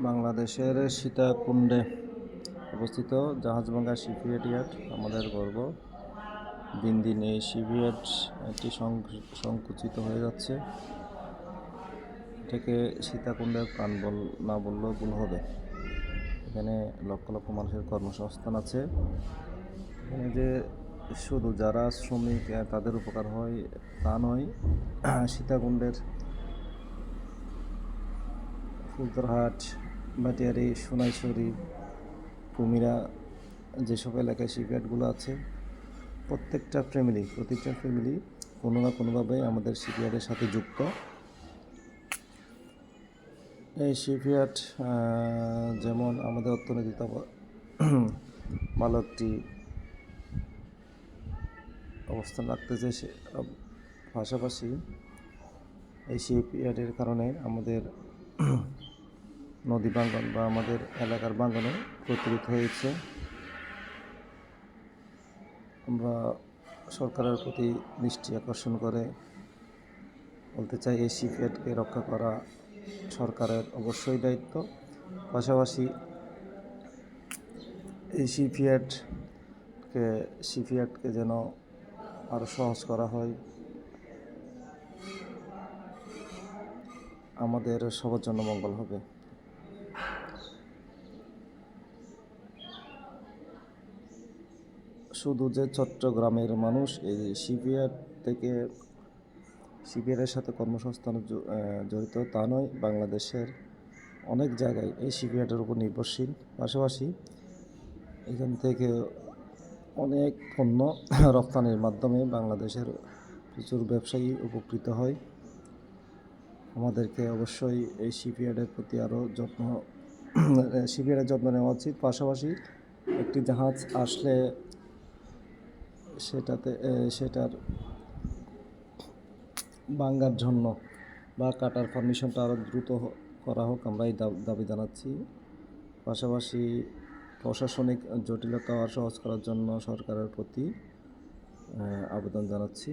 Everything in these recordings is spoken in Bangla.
বাংলাদেশের সীতাকুণ্ডে অবস্থিত জাহাজভাঙ্গা শিপইয়ার্ড আমাদের গর্ব। দিন দিন এই শিপইয়ার্ডটি সংকুচিত হয়ে যাচ্ছে। এটাকে সীতাকুণ্ডের প্রাণ না বললেও ভুল হবে। এখানে লক্ষ লক্ষ মানুষের কর্মসংস্থান আছে। এখানে যে শুধু যারা শ্রমিক তাদের উপকার হয় তা নয়, সীতাকুণ্ডের ফুলতরহাট, ভাটিয়ারি, সোনাইছড়ি, কুমিরা যেসব এলাকায় শিপইয়ার্ডগুলো আছে, প্রতিটা ফ্যামিলি কোনো না কোনোভাবে আমাদের শিপইয়ার্ডের সাথে যুক্ত। এই শিপইয়ার্ড যেমন আমাদের অর্থনীতিতে ভালো একটি অবস্থান রাখতেছে, পাশাপাশি এই শিপইয়ার্ডের কারণে আমাদের নদী ভাঙ্গন বা আমাদের এলাকার ভাঙ্গনে প্রতিরোধ হয়েছে। আমরা সরকারের প্রতি দৃষ্টি আকর্ষণ করে বলতে চাই, এই শিপইয়ার্ডকে রক্ষা করা সরকারের অবশ্যই দায়িত্ব। পাশাপাশি এই শিপইয়ার্ডকে যেন আরও সহজ করা হয়, আমাদের সবার জন্য মঙ্গল হবে। শুধু যে চট্টগ্রামের মানুষ এই শিপইয়ার্ডের সাথে কর্মসংস্থানে জড়িত তা নয়, বাংলাদেশের অনেক জায়গায় এই শিপইয়ার্ডের উপর নির্ভরশীল। পাশাপাশি এখান থেকে অনেক পণ্য রপ্তানির মাধ্যমে বাংলাদেশের প্রচুর ব্যবসায়ী উপকৃত হয়। আমাদেরকে অবশ্যই এই শিপইয়ার্ডের প্রতি আরও শিপইয়ার্ডের যত্ন নেওয়া উচিত। পাশাপাশি একটি জাহাজ আসলে সেটার ভাঙ্গার জন্য বা কাটার পারমিশনটা আরও দ্রুত করা হোক, আমরা এই দাবি জানাচ্ছি। পাশাপাশি প্রশাসনিক জটিলতা সহজ করার জন্য সরকারের প্রতি আবেদন জানাচ্ছি।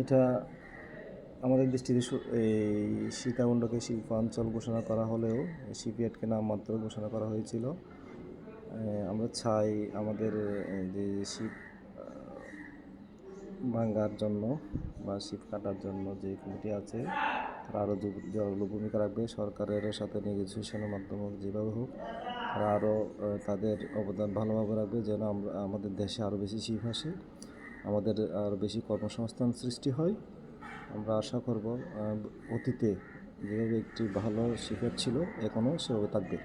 এটা আমাদের দৃষ্টিতে এই সীতাকুণ্ডকে শিল্পাঞ্চল ঘোষণা করা হলেও শিপইয়ার্ডকে নামমাত্র ঘোষণা করা হয়েছিল। আমরা চাই আমাদের যে শিপ ভাঙ্গার জন্য বা শিপ কাটার জন্য যে কমিটি আছে তারা আরও জোরালো ভূমিকা রাখবে। সরকারের সাথে নেগোসিয়েশনের মাধ্যমে যেভাবে হোক তারা আরও তাদের অবদান ভালোভাবে রাখবে, যেন আমাদের দেশে আরও বেশি শিপ আসে, আমাদের আরও বেশি কর্মসংস্থান সৃষ্টি হয়। আমরা আশা করব অতীতে যেভাবে একটি ভালো শিপইয়ার্ড ছিল এখনও সেভাবে থাকবে।